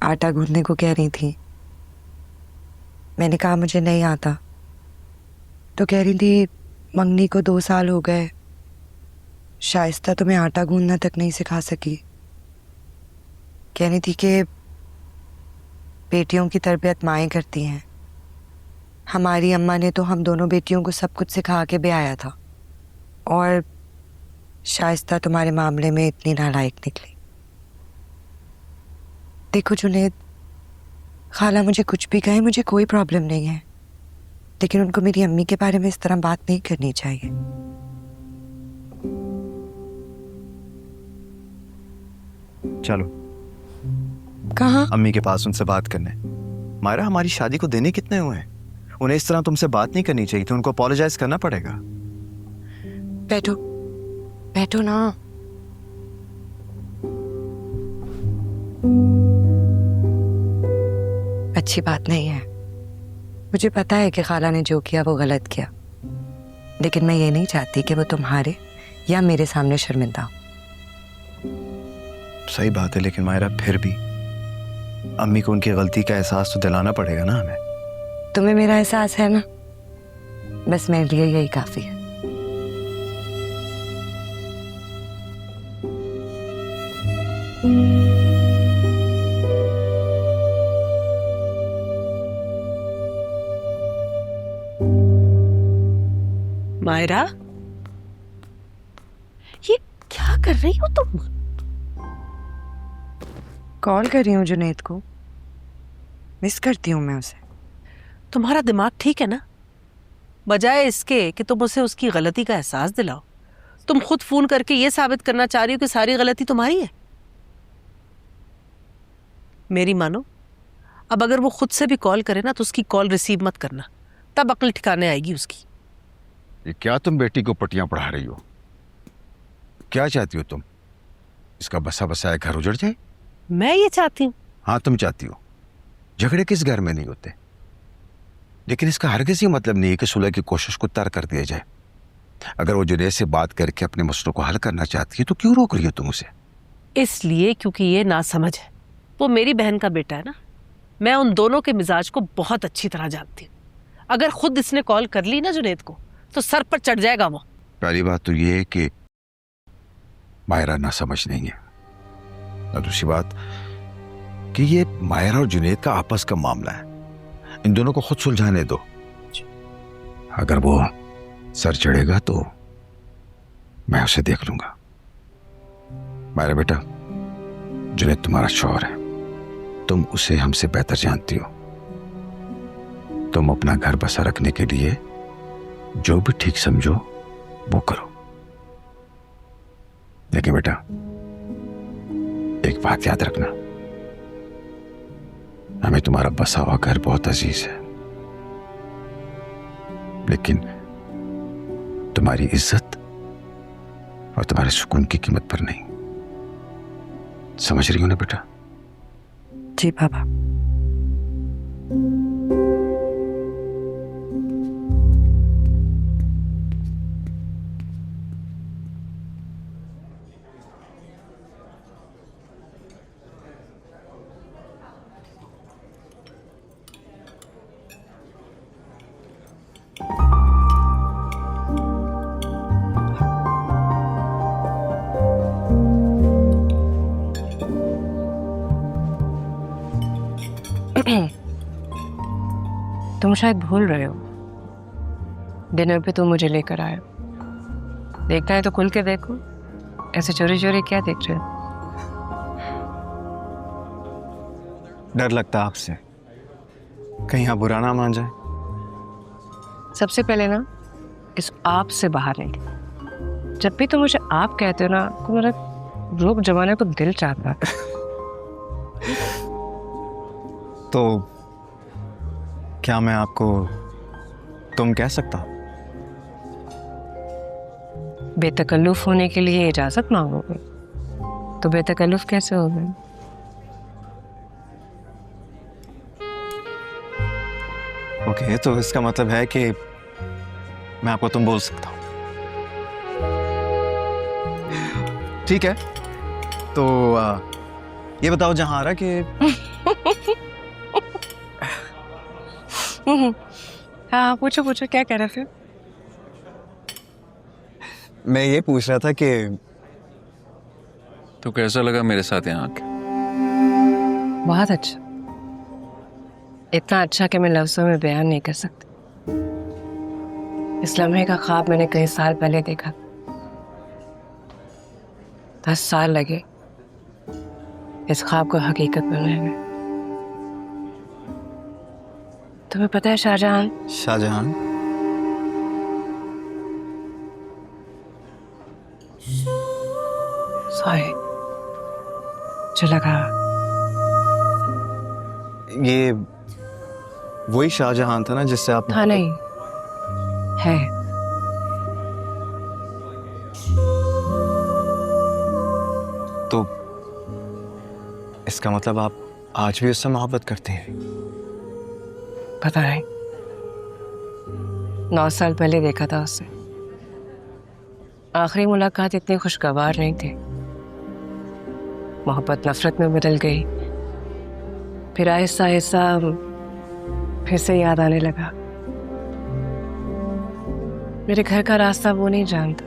आटा गूंदने को कह रही थी। मैंने कहा मुझे नहीं आता, तो कह रही थी मंगनी को 2 साल हो गए, शाइस्ता तुम्हें आटा गूंदना तक नहीं सिखा सकी। कह रही थी कि बेटियों की तरबियत माएँ करती हैं। हमारी अम्मा ने तो हम दोनों बेटियों को सब कुछ सिखा के भी आया था, और शाइस्ता तुम्हारे मामले में इतनी नालायक निकली। देखो जुनैद, खाला मुझे कुछ भी कहे, मुझे कोई प्रॉब्लम नहीं है, लेकिन उनको मेरी अम्मी के बारे में इस तरह बात नहीं करनी चाहिए। चलो कहाँ? अम्मी के पास, उनसे बात करने। मायरा, हमारी शादी को देने कितने हुए हैं? उन्हें इस तरह तुमसे बात नहीं करनी चाहिए थी, उनको अपोलोजाइज करना पड़ेगा। बैठो बैठो ना। अच्छी बात नहीं है, मुझे पता है कि खाला ने जो किया वो गलत किया, लेकिन मैं ये नहीं चाहती कि वो तुम्हारे या मेरे सामने शर्मिंदा हो। सही बात है, लेकिन मायरा फिर भी अम्मी को उनकी गलती का एहसास तो दिलाना पड़ेगा ना हमें। तुम्हें मेरा एहसास है ना, बस मेरे लिए यही काफी है। मायरा, ये क्या कर रही हो तुम? कॉल कर रही हूँ जुनैद को, मिस करती हूँ मैं उसे। तुम्हारा दिमाग ठीक है ना? बजाय इसके कि तुम उसे उसकी गलती का एहसास दिलाओ, तुम खुद फोन करके ये साबित करना चाह रही हो कि सारी गलती तुम्हारी है। मेरी मानो, अब अगर वो खुद से भी कॉल करे ना तो उसकी कॉल रिसीव मत करना, तब अक्ल ठिकाने आएगी उसकी। ये क्या तुम बेटी को पट्टियां पढ़ा रही हो? क्या चाहती हो तुम? इसका बसा बसाया घर उजड़ जाए? मैं ये चाहती हूँ। हाँ, तुम चाहती हो। झगड़े किस घर में नहीं होते, लेकिन इसका हरगिज़ ये मतलब नहीं है कि सुलह की कोशिश को तर्क कर दिया जाए। अगर वो जुनैद से बात करके अपने मसलों को हल करना चाहती है तो क्यों रोक रही हो तुम उसे? इसलिए क्योंकि ये नासमझ है। वो मेरी बहन का बेटा है ना, मैं उन दोनों के मिजाज को बहुत अच्छी तरह जानती हूँ। अगर खुद इसने कॉल कर ली ना जुनैद को तो सर पर चढ़ जाएगा वो। पहली बात तो ये है कि मायरा ना समझ नहीं है, और दूसरी बात कि ये मायरा और जुनैद का आपस का मामला है, इन दोनों को खुद सुलझाने दो। अगर वो सर चढ़ेगा तो मैं उसे देख लूंगा। मायरा बेटा, जुनैद तुम्हारा शौहर है, तुम उसे हमसे बेहतर जानती हो। तुम अपना घर बसा रखने के लिए जो भी ठीक समझो वो करो, लेकिन बेटा एक बात याद रखना, हमें तुम्हारा बसा हुआ घर बहुत अजीज है, लेकिन तुम्हारी इज्जत और तुम्हारे सुकून की कीमत पर नहीं। समझ रही हो ना बेटा? जी पापा। तुम शायद भूल रहे हो, डिनर पे तुम मुझे लेकर आए हो। देखना है तो खुल के देखो, ऐसे चोरी चोरी क्या देख रहे हो? डर लगता आपसे, कहीं आप बुरा ना मान जाए। सबसे पहले ना इस आप से बाहर निकलो। जब भी तुम मुझे आप कहते हो ना तो मेरा रोब जमाने को दिल चाहता है। तो क्या मैं आपको तुम कह सकता हूँ? बेतकल्लुफ होने के लिए इजाजत मांगोगे तो बेतकल्लुफ कैसे होगे? ओके, तो इसका मतलब है कि मैं आपको तुम बोल सकता हूँ। ठीक है, तो ये बताओ जहारा कि हाँ पूछो पूछो, क्या कह रहे थे? मैं ये पूछ रहा था कि तो कैसा लगा मेरे साथ यहाँ आके? बहुत अच्छा, इतना अच्छा कि मैं लफ्ज़ों में बयान नहीं कर सकती। इस लम्हे का ख्वाब मैंने कई साल पहले देखा। 10 साल लगे इस ख्वाब को हकीकत बनाने में। तुम्हें पता है शाहजहां, शाहजहां सॉरी जो लगा, ये वही शाहजहां था ना जिससे आप था नहीं है। तो इसका मतलब आप आज भी उससे मोहब्बत करते हैं? पता नहीं, 9 साल पहले देखा था उससे। आखिरी मुलाकात इतनी खुशगवार नहीं थी, मोहब्बत नफरत में बदल गई। फिर आहिस्ता आहिस्ता फिर से याद आने लगा। मेरे घर का रास्ता वो नहीं जानता।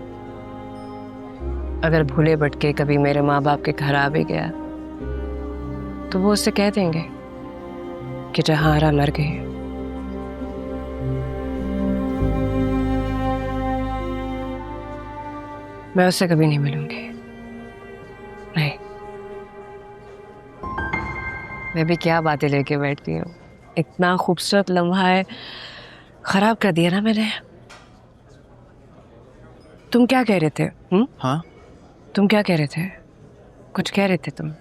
अगर भूले भटके कभी मेरे माँ बाप के घर आ भी गया तो वो उससे कह देंगे कि जहारा मर गई। मैं उससे कभी नहीं मिलूंगी, नहीं। मैं भी क्या बातें लेके बैठती हूँ, इतना खूबसूरत लम्हा है, खराब कर दिया ना मैंने। तुम क्या कह रहे थे? हाँ, तुम क्या कह रहे थे? कुछ कह रहे थे तुम।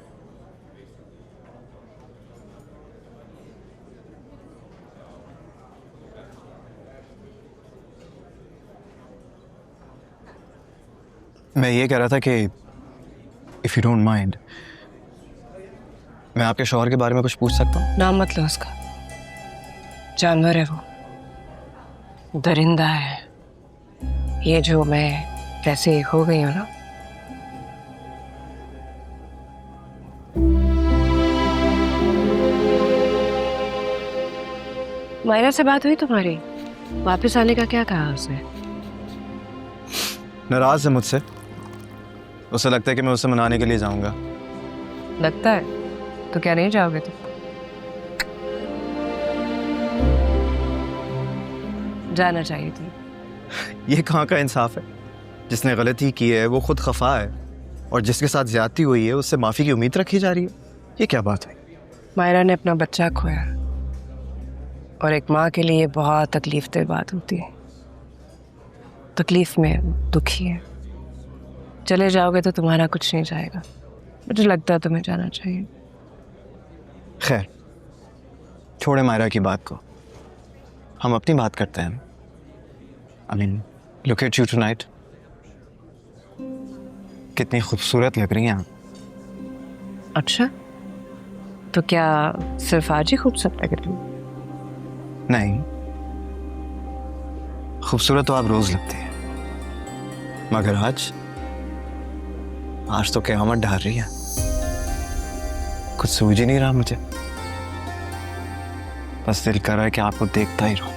मैं ये कह रहा था कि इफ यू डोंट माइंड, मैं आपके शौहर के बारे में कुछ पूछ सकता हूँ? नाम मत लो उसका, जानवर है वो, दरिंदा है। ये जो मैं कैसे हो गई हूँ ना, मायरा से बात हुई तुम्हारी? वापस आने का क्या कहा उसने? नाराज है मुझसे। उसे लगता है कि मैं उसे मनाने के लिए जाऊंगा। लगता है? तो क्या नहीं जाओगे तुम? जाना चाहिए तुम। ये कहाँ का इंसाफ है? जिसने गलती की है वो खुद खफा है, और जिसके साथ ज्यादती हुई है उससे माफी की उम्मीद रखी जा रही है। ये क्या बात है? मायरा ने अपना बच्चा खोया, और एक माँ के लिए बहुत तकलीफदेह बात होती है। तकलीफ में दुखी है। चले जाओगे तो तुम्हारा कुछ नहीं जाएगा। मुझे लगता है तुम्हें जाना चाहिए। खैर, छोड़े मायरा की बात को, हम अपनी बात करते हैं। I mean, look at you tonight. कितनी खूबसूरत लग रही हैं आप। अच्छा, तो क्या सिर्फ आज ही खूबसूरत लग रही हो? नहीं, खूबसूरत तो आप रोज लगती हैं, मगर आज तो क़यामत ढाल रही है। कुछ सूझ ही नहीं रहा मुझे। बस दिल कर रहा है कि आपको देखता ही रहूं।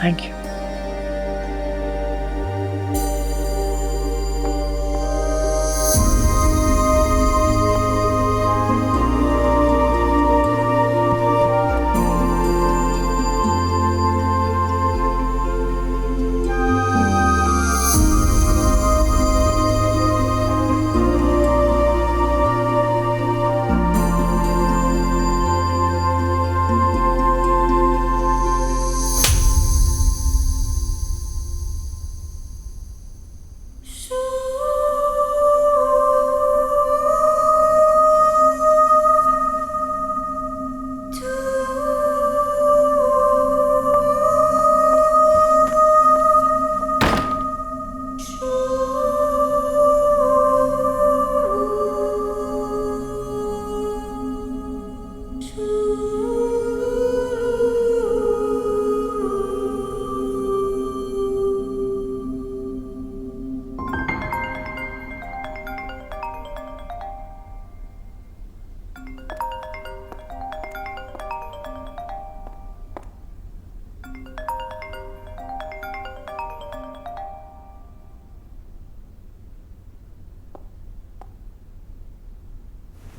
Thank you.